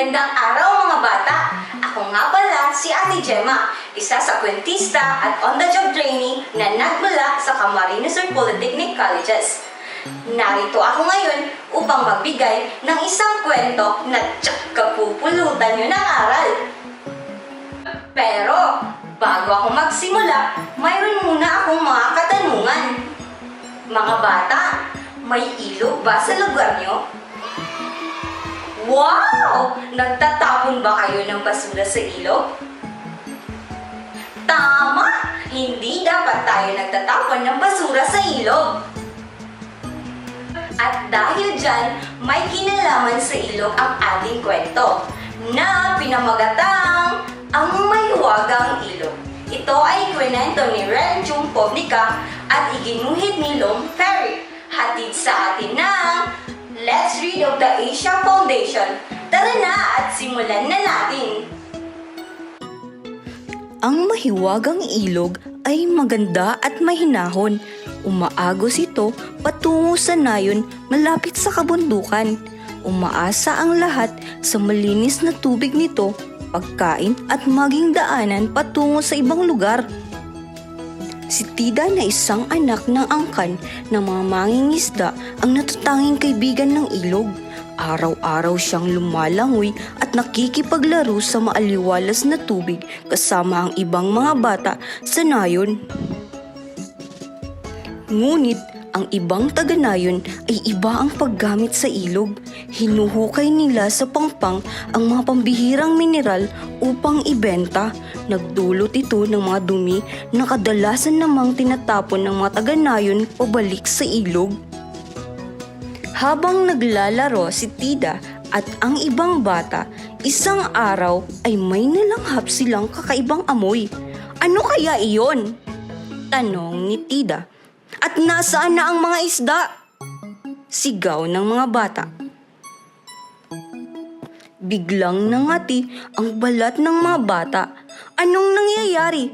Magandang araw mga bata! Ako nga pala si Ate Gemma, isa sa kwentista at on-the-job trainee na nagmula sa Camarines Sur Polytechnic Colleges. Narito ako ngayon upang magbigay ng isang kwento na tsak kapupulutan nyo ng aral. Pero, bago ako magsimula, mayroon muna akong mga katanungan. Mga bata, may ilog ba sa lugar nyo? Wow! Nagtatapon ba kayo ng basura sa ilog? Tama! Hindi dapat tayo nagtatapon ng basura sa ilog. At dahil dyan, may kinalaman sa ilog ang ating kwento na pinamagatang ang Mahiwagang Ilog. Ito ay kwento ni Renchung Povnica at iginuhit ni Long Ferry. Hatid sa atin ng Let's Read of the Asia Foundation. Tara na at simulan na natin! Ang mahiwagang ilog ay maganda at mahinahon. Umaagos ito patungo sa nayon malapit sa kabundukan. Umaasa ang lahat sa malinis na tubig nito, pagkain at maging daanan patungo sa ibang lugar. Si Tida na isang anak ng angkan ng mga mangingisda ang natatanging kaibigan ng ilog. Araw-araw siyang lumalangoy at nakikipaglaro sa maaliwalas na tubig kasama ang ibang mga bata sa nayon. Ngunit ang ibang taga-nayon ay iba ang paggamit sa ilog. Hinuhukay nila sa pangpang ang mga pambihirang mineral upang ibenta. Nagdulot ito ng mga dumi na kadalasan namang tinatapon ng mga taga-nayon pabalik sa ilog. Habang naglalaro si Tida at ang ibang bata, isang araw ay may nalanghap silang kakaibang amoy. Ano kaya iyon? Tanong ni Tida. At nasaan na ang mga isda? Sigaw ng mga bata. Biglang nangati ang balat ng mga bata. Anong nangyayari?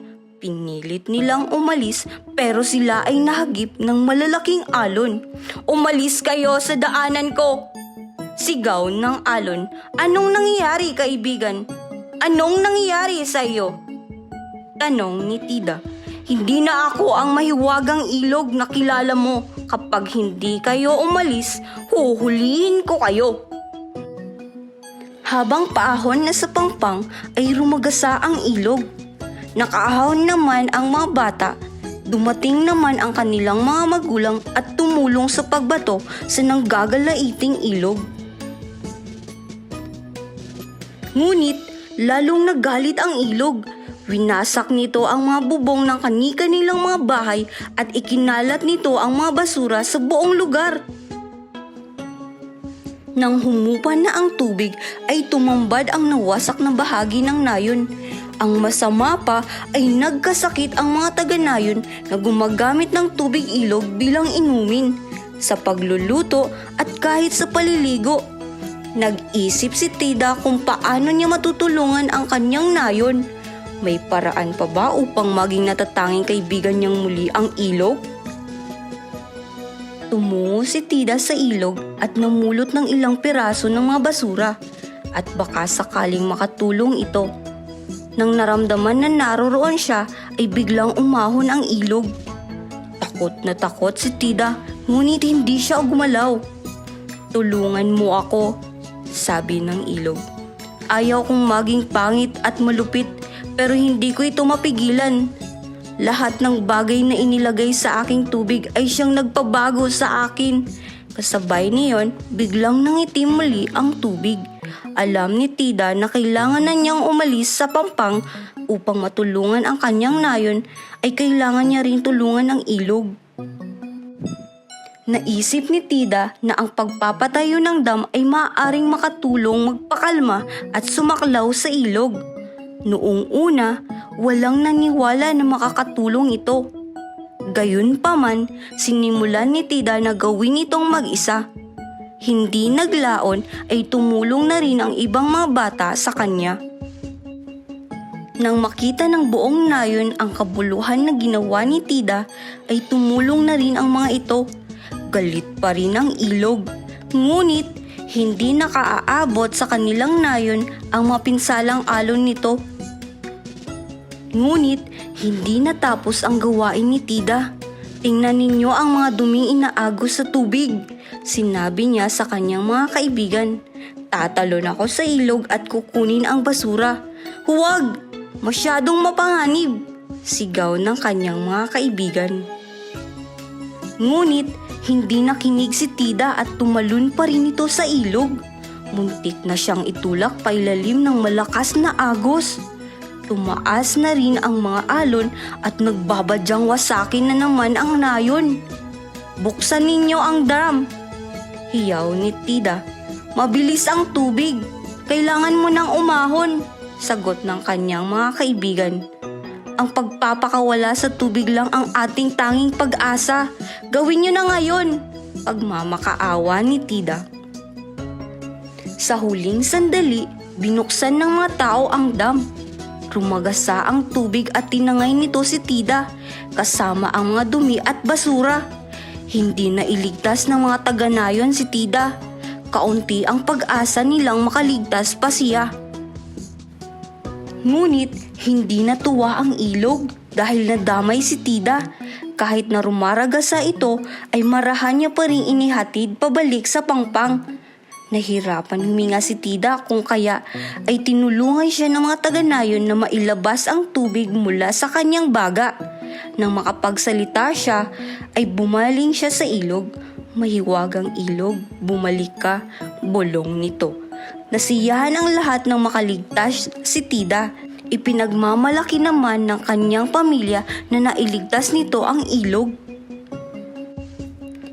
Pinilit nilang umalis pero sila ay nahagip ng malalaking alon. Umalis kayo sa daanan ko! Sigaw ng alon. Anong nangyayari, kaibigan? Anong nangyayari sa iyo? Tanong ni Tida. Hindi na ako ang mahiwagang ilog na kilala mo. Kapag hindi kayo umalis, huhulihin ko kayo. Habang paahon na sa pangpang ay rumagasa ang ilog. Nakaahon naman ang mga bata. Dumating naman ang kanilang mga magulang at tumulong sa pagbato sa nanggagalaiting ilog. Ngunit lalong nagalit ang ilog. Winasak nito ang mga bubong ng kani-kanilang mga bahay at ikinalat nito ang mga basura sa buong lugar. Nang humupa na ang tubig ay tumambad ang nawasak na bahagi ng nayon. Ang masama pa ay nagkasakit ang mga taga-nayon na gumagamit ng tubig ilog bilang inumin, sa pagluluto at kahit sa paliligo. Nag-isip si Tida kung paano niya matutulungan ang kanyang nayon. May paraan pa ba upang maging natatanging kaibigan niyang muli ang ilog? Tumungo si Tida sa ilog at namulot ng ilang piraso ng mga basura at baka sakaling makatulong ito. Nang naramdaman na naroroon siya ay biglang umahon ang ilog. Takot na takot si Tida ngunit hindi siya gumalaw. Tulungan mo ako, sabi ng ilog. Ayaw kong maging pangit at malupit pero hindi ko ito mapigilan. Lahat ng bagay na inilagay sa aking tubig ay siyang nagpabago sa akin. Kasabay niyon, biglang nangitim muli ang tubig. Alam ni Tida na kailangan na niyang umalis sa pampang upang matulungan ang kanyang nayon ay kailangan niya rin tulungan ang ilog. Naisip ni Tida na ang pagpapatayo ng dam ay maaaring makatulong magpakalma at sumaklaw sa ilog. Noong una, walang naniwala na makakatulong ito. Gayunpaman, sinimulan ni Tida na gawin itong mag-isa. Hindi naglaon ay tumulong na rin ang ibang mga bata sa kanya. Nang makita ng buong nayon ang kabuluhan na ginawa ni Tida, ay tumulong na rin ang mga ito. Galit pa rin ang ilog. Ngunit hindi nakaaabot sa kanilang nayon ang mapinsalang alon nito. Ngunit hindi natapos ang gawain ni Tida. Tingnan ninyo ang mga duming inaagos sa tubig. Sinabi niya sa kanyang mga kaibigan, tatalon ako sa ilog at kukunin ang basura. Huwag! Masyadong mapanganib! Sigaw ng kanyang mga kaibigan. Ngunit hindi nakinig si Tida at tumalon pa rin ito sa ilog. Muntik na siyang itulak pailalim ng malakas na agos. Tumaas na rin ang mga alon at nagbabadyang wasakin na naman ang nayon. Buksan ninyo ang dam! Hiyaw ni Tida. Mabilis ang tubig. Kailangan mo nang umahon. Sagot ng kanyang mga kaibigan. Ang pagpapakawala sa tubig lang ang ating tanging pag-asa. Gawin nyo na ngayon! Pagmamakaawa ni Tida. Sa huling sandali, binuksan ng mga tao ang dam. Rumagasa ang tubig at tinangay nito si Tida, kasama ang mga dumi at basura. Hindi na iligtas ng mga taga-nayon si Tida. Kaunti ang pag-asa nilang makaligtas pa siya. Ngunit hindi natuwa ang ilog dahil nadamay si Tida. Kahit na rumaragasa ito ay marahan niya pa rin inihatid pabalik sa pangpang. Nahirapan huminga si Tida kung kaya ay tinulungan siya ng mga taga-nayon na mailabas ang tubig mula sa kanyang baga. Nang makapagsalita siya ay bumaling siya sa ilog. Mahiwagang ilog, bumalik ka, bulong nito. Nasiyahan ang lahat ng makaligtas si Tida. Ipinagmamalaki naman ng kanyang pamilya na nailigtas nito ang ilog.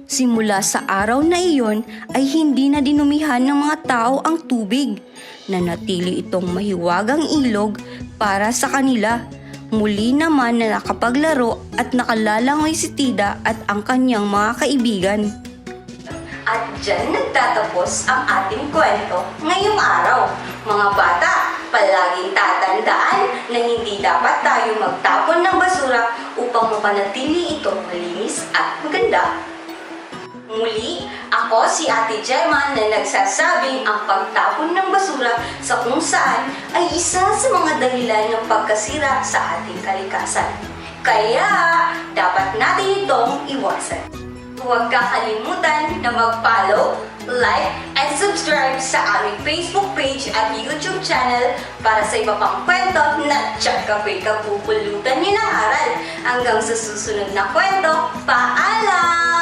Simula sa araw na iyon ay hindi na dinumihan ng mga tao ang tubig. Nanatili itong mahiwagang ilog para sa kanila. Muli naman na nakapaglaro at nakalalangoy si Tida at ang kanyang mga kaibigan. At dyan nagtatapos ang ating kwento ngayong araw. Mga bata, palaging tatandaan na hindi dapat tayo magtapon ng basura upang mapanatili itong malinis at maganda. Muli, ako si Ate Gemma na nagsasabing ang pagtapon ng basura sa kung saan ay isa sa mga dahilan ng pagkasira sa ating kalikasan. Kaya, dapat natin itong iwasan. Huwag kakalimutan na mag-follow, like, and subscribe sa aming Facebook page at YouTube channel para sa iba pang kwento na tsaka-kapay kapupulutan niyo ng aral. Hanggang sa susunod na kwento, paalam!